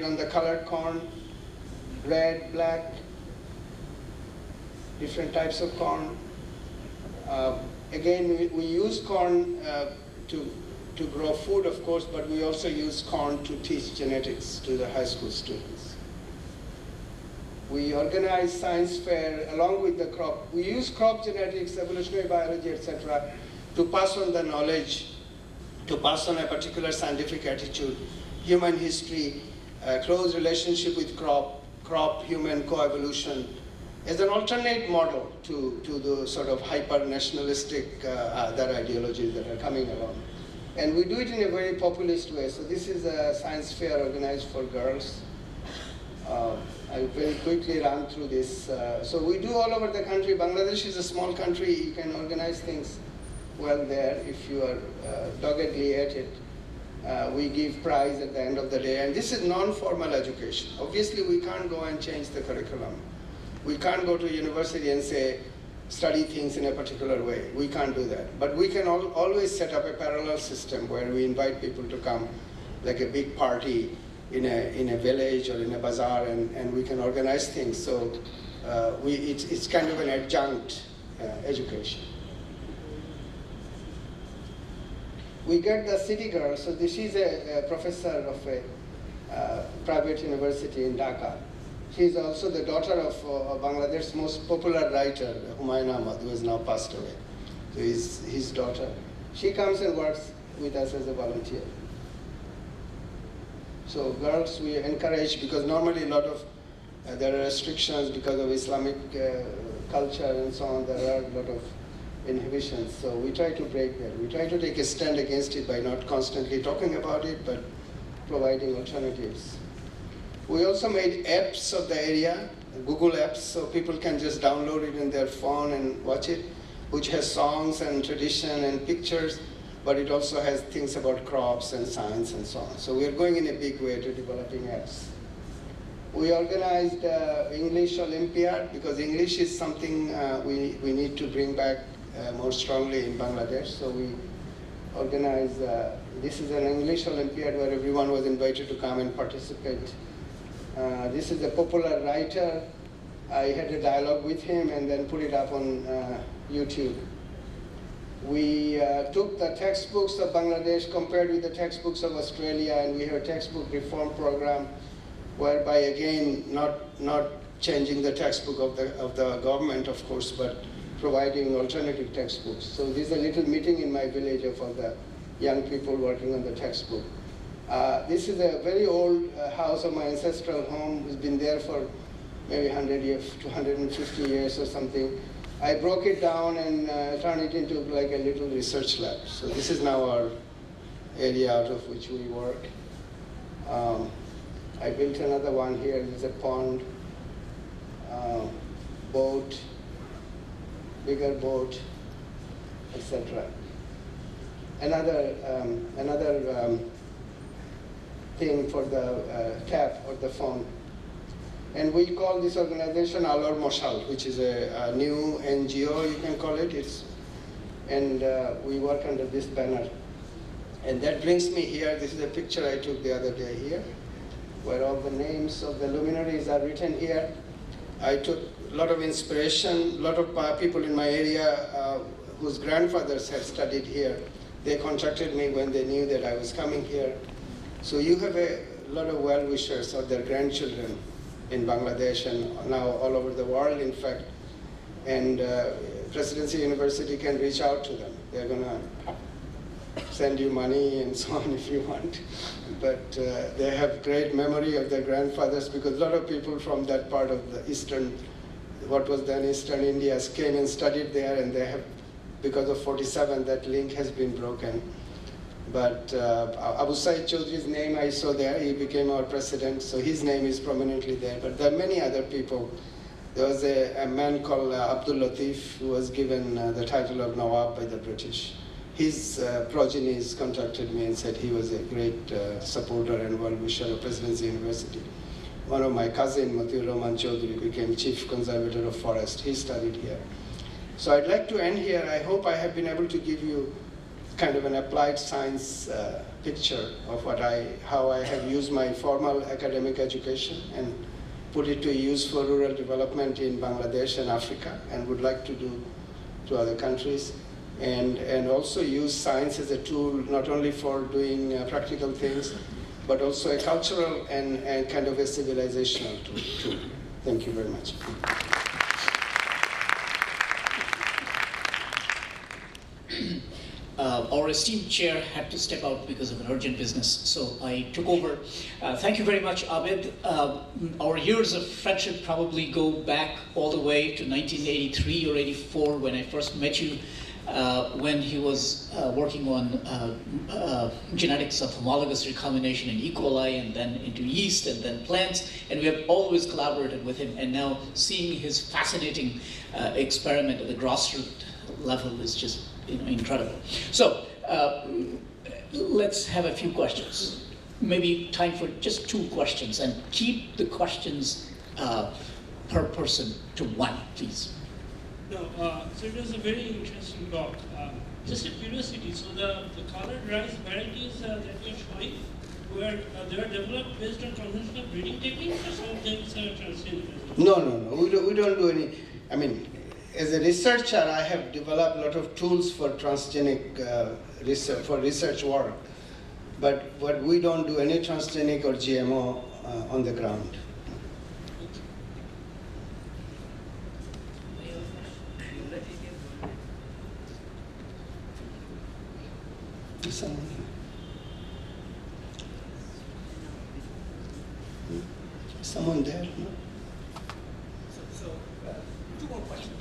on the colored corn, red, black, different types of corn. Again, we use corn to grow food, of course, but we also use corn to teach genetics to the high school students. We organize science fair along with the crop. We use crop genetics, evolutionary biology, etc., to pass on the knowledge, to pass on a particular scientific attitude, human history, close relationship with crop-human coevolution, as an alternate model to the sort of hyper-nationalistic other ideologies that are coming along. And we do it in a very populist way. So this is a science fair organized for girls. I very quickly run through this. So we do all over the country. Bangladesh is a small country. You can organize things well there if you are doggedly at it. We give prize at the end of the day. And this is non-formal education. Obviously, we can't go and change the curriculum. We can't go to university and say, study things in a particular way. We can't do that. But we can always set up a parallel system where we invite people to come, like a big party in a village or in a bazaar, and we can organize things. So it's kind of an adjunct education. We get the city girls. So this is a professor of a private university in Dhaka. She's also the daughter of Bangladesh's most popular writer, Humayun Ahmad, who has now passed away. So his daughter. She comes and works with us as a volunteer. So girls we encourage, because normally a lot of, there are restrictions because of Islamic culture and so on, there are a lot of inhibitions. So we try to break that. We try to take a stand against it by not constantly talking about it, but providing alternatives. We also made apps of the area, Google apps, so people can just download it in their phone and watch it, which has songs and tradition and pictures, but it also has things about crops and science and so on. So we're going in a big way to developing apps. We organized English Olympiad, because English is something we need to bring back more strongly in Bangladesh. So we organized, this is an English Olympiad where everyone was invited to come and participate. This is a popular writer. I had a dialogue with him and then put it up on YouTube. We took the textbooks of Bangladesh, compared with the textbooks of Australia, and we have a textbook reform program whereby, again, not changing the textbook of the government, of course, but providing alternative textbooks. So this is a little meeting in my village of all the young people working on the textbook. This is a very old house of my ancestral home. It's been there for maybe 100 years, 250 years or something. I broke it down and turned it into like a little research lab. So this is now our area out of which we work. I built another one here. There's a pond, boat, bigger boat, etc. Another thing for the tap or the phone. And we call this organization Alor Moshal, which is a new NGO, you can call it. And we work under this banner. And that brings me here. This is a picture I took the other day here, where all the names of the luminaries are written here. I took a lot of inspiration. A lot of people in my area whose grandfathers had studied here, they contacted me when they knew that I was coming here. So you have a lot of well-wishers or their grandchildren in Bangladesh and now all over the world, in fact. And Presidency University can reach out to them. They're going to send you money and so on if you want. But they have great memory of their grandfathers, because a lot of people from that part of the eastern, what was then Eastern India, came and studied there, and they have, because of 47, that link has been broken. But Abu Said Chaudhury's name I saw there. He became our president, so his name is prominently there. But there are many other people. There was a man called Abdul Latif, who was given the title of Nawab by the British. His progenies contacted me and said he was a great supporter and well-wisher of Presidency University. One of my cousins, Matiur Rahman Chaudhury, became chief conservator of forest. He studied here. So I'd like to end here. I hope I have been able to give you kind of an applied science picture of how I have used my formal academic education and put it to use for rural development in Bangladesh and Africa, and would like to do to other countries. And also use science as a tool, not only for doing practical things, but also a cultural and kind of a civilizational tool. Thank you very much. Our esteemed chair had to step out because of an urgent business, so I took over. Thank you very much, Abed. Our years of friendship probably go back all the way to 1983 or 84 when I first met you, when he was working on genetics of homologous recombination in E. coli, and then into yeast, and then plants, and we have always collaborated with him, and now seeing his fascinating experiment at the grassroots level is just incredible. So let's have a few questions. Maybe time for just 2 questions, and keep the questions per person to 1, please. No, so it was a very interesting talk. Just a curiosity, so the colored rice varieties that you're showing, they are developed based on conventional breeding techniques, or some things are transgenic? No. We don't do any. I mean, as a researcher, I have developed a lot of tools for transgenic research, for research work. But we don't do any transgenic or GMO on the ground. Someone there? No?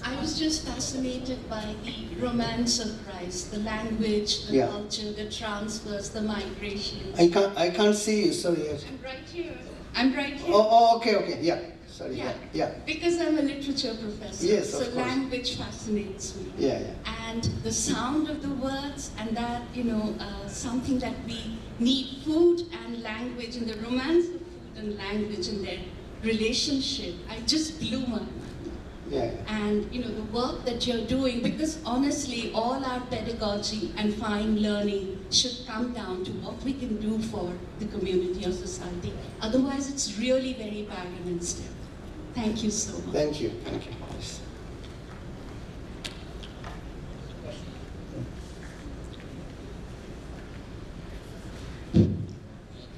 I was just fascinated by the romance of rice, the language, the culture, the transfers, the migrations. I can't see you, sorry. I'm right here. Oh, okay, yeah. Sorry, yeah. Because I'm a literature professor, yes, so language fascinates me. Yeah. And the sound of the words, and that, something that we need, food and language, and the romance of food and language and their relationship, I just blew my mind. Yeah. And the work that you're doing, because honestly, all our pedagogy and fine learning should come down to what we can do for the community or society. Otherwise, it's really very barren and still. Thank you so much. Thank you.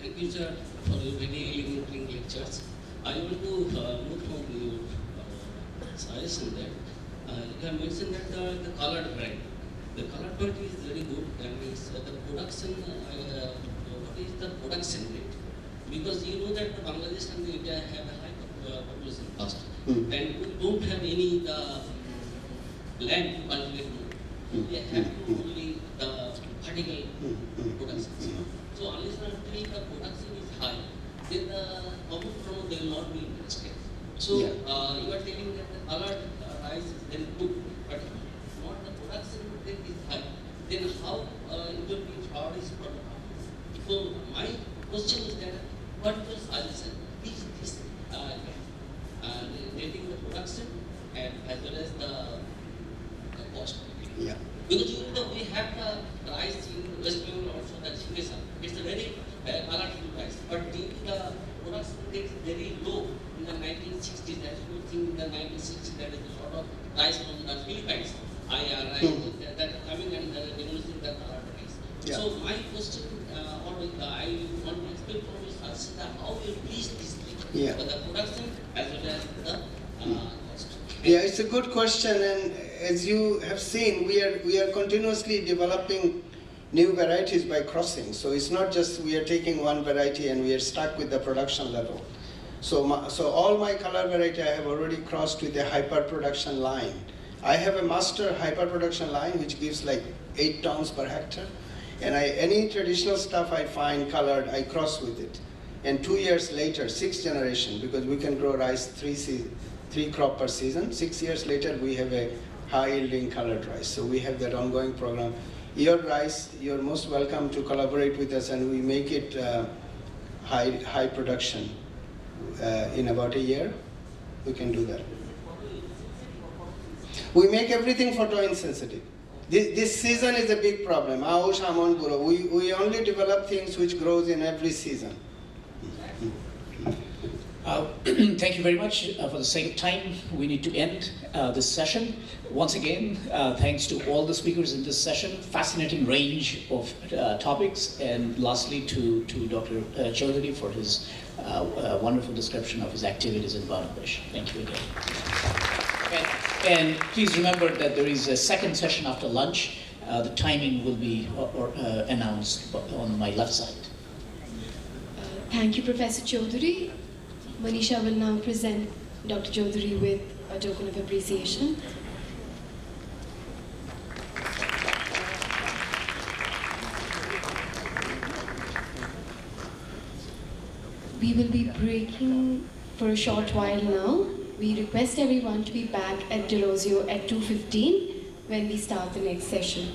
Thank you, sir, for your very illuminating lectures. I want to look from your suggestion that you have mentioned that the colored variety. The colored variety is very good, and it's the production. What is the production rate? Because you know that Bangladesh and India have a high population cost, and we don't have any land to cultivate. They have only the vertical production. So unless until the production is high, then the common farmer they will not be interested. So you are telling that the colored rice is very good, but not the production rate is high. Then how it will be flourished for the farmers? So my question is that what is suggestion? Is this getting the production and as well as the cost? Yeah. Because we have the rice in West Bengal also, the Chinesa. It's a very colorful rice, but due to the production rate is very low in the 1960s. As you think in the 1960s, there is a lot of rice from the Philippines. That coming and demolishing the colored rice. Yeah. So my question, I want to explain from you, how you reach this thing, for the production as well as the cost. Yeah, it's a good question, and as you have seen, we are continuously developing new varieties by crossing. So it's not just we are taking one variety and we are stuck with the production level. So all my color variety I have already crossed with a hyper production line. I have a master hyper production line which gives like 8 tons per hectare, and any traditional stuff I find colored, I cross with it. And 2 years later, 6th generation, because we can grow rice 3 crop per season. 6 years later, we have a high-yielding colored rice. So we have that ongoing program. Your rice, you're most welcome to collaborate with us, and we make it high production in about a year. We can do that. We make everything photo insensitive. This season is a big problem. We only develop things which grows in every season. Thank you very much. For the sake of time, we need to end this session. Once again, thanks to all the speakers in this session. Fascinating range of topics. And lastly, to Dr. Chaudhury for his wonderful description of his activities in Bangladesh. Thank you again. And please remember that there is a second session after lunch. The timing will be announced on my left side. Thank you, Professor Chaudhury. Manisha will now present Dr. Chaudhury with a token of appreciation. We will be breaking for a short while now. We request everyone to be back at Delosio at 2:15 when we start the next session.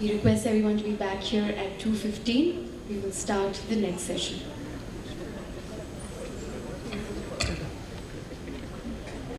We request everyone to be back here at 2:15. We will start the next session.